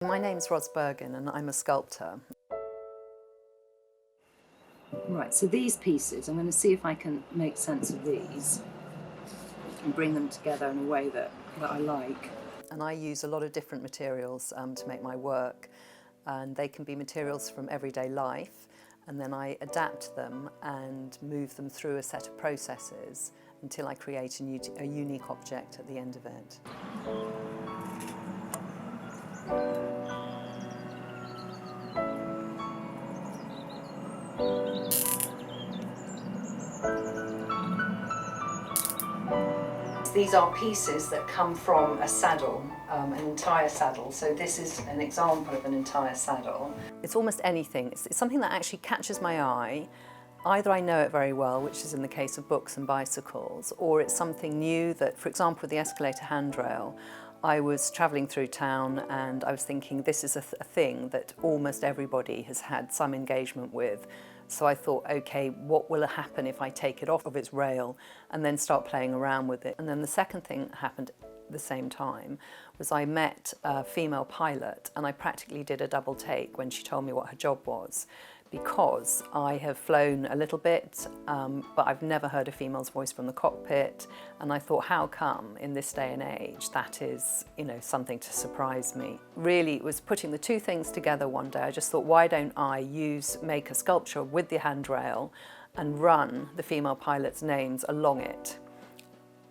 My name's Ros Bergin and I'm a sculptor. Right, so these pieces, I'm going to see if I can make sense of these and bring them together in a way that I like. And I use a lot of different materials to make my work, and they can be materials from everyday life, and then I adapt them and move them through a set of processes until I create a unique object at the end of it. These are pieces that come from a saddle, an entire saddle. So this is an example of an entire saddle. It's almost anything. It's something that actually catches my eye. Either I know it very well, which is in the case of books and bicycles, or it's something new that, for example, with the escalator handrail, I was travelling through town and I was thinking this is a thing that almost everybody has had some engagement with. So I thought, okay, what will happen if I take it off of its rail and then start playing around with it? And then the second thing that happened at the same time was I met a female pilot and I practically did a double take when she told me what her job was, because I have flown a little bit, but I've never heard a female's voice from the cockpit. And I thought, how come in this day and age that is, something to surprise me? Really, it was putting the two things together one day. I just thought, why don't I make a sculpture with the handrail and run the female pilots' names along it?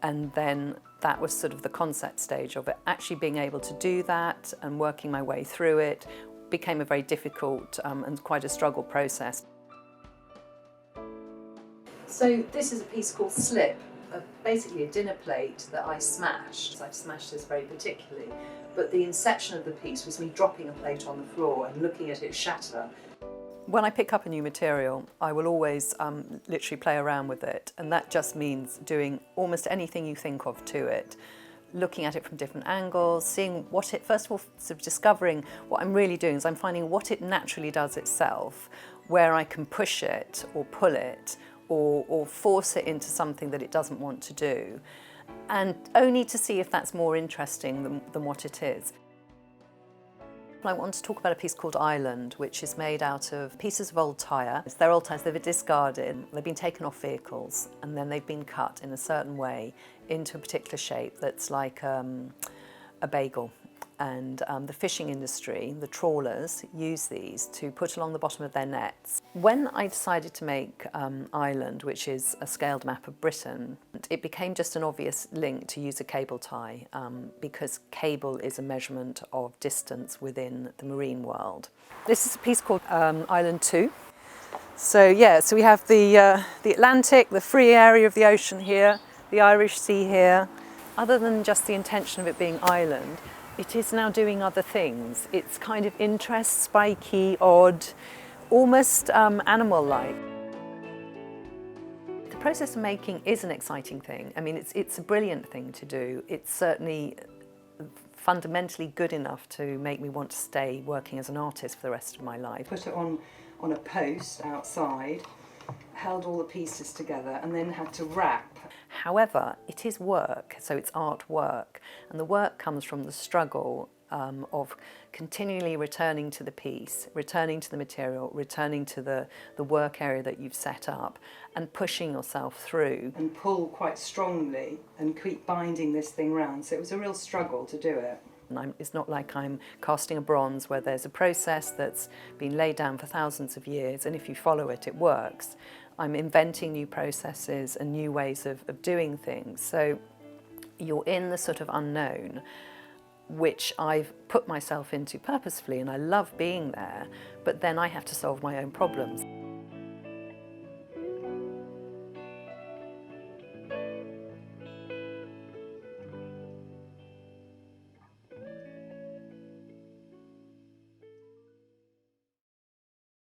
And then that was sort of the concept stage of it. Actually being able to do that and working my way through it became a very difficult and quite a struggle process. So this is a piece called Slip, basically a dinner plate that I smashed. I smashed this very particularly, but the inception of the piece was me dropping a plate on the floor and looking at it shatter. When I pick up a new material, I will always literally play around with it, and that just means doing almost anything you think of to it. Looking at it from different angles, seeing what it, first of all, sort of discovering what I'm really doing is I'm finding what it naturally does itself, where I can push it or pull it or force it into something that it doesn't want to do, and only to see if that's more interesting than what it is. I want to talk about a piece called Island, which is made out of pieces of old tyre. They're old tyres, they've been discarded, they've been taken off vehicles, and then they've been cut in a certain way into a particular shape that's like a bagel. And the fishing industry, the trawlers, use these to put along the bottom of their nets. When I decided to make Island, which is a scaled map of Britain, it became just an obvious link to use a cable tie, because cable is a measurement of distance within the marine world. This is a piece called Island 2. So we have the Atlantic, the free area of the ocean here, the Irish Sea here. Other than just the intention of it being island, it is now doing other things. It's kind of interest, spiky, odd, almost animal-like. The process of making is an exciting thing. I mean, it's a brilliant thing to do. It's certainly fundamentally good enough to make me want to stay working as an artist for the rest of my life. Put it on a post outside, held all the pieces together, and then had to wrap. However, it is work, so it's artwork, and the work comes from the struggle of continually returning to the piece, returning to the material, returning to the work area that you've set up, and pushing yourself through. And pull quite strongly and keep binding this thing round, so it was a real struggle to do it. It's not like I'm casting a bronze where there's a process that's been laid down for thousands of years, and if you follow it, it works. I'm inventing new processes and new ways of doing things. So you're in the sort of unknown, which I've put myself into purposefully, and I love being there, but then I have to solve my own problems.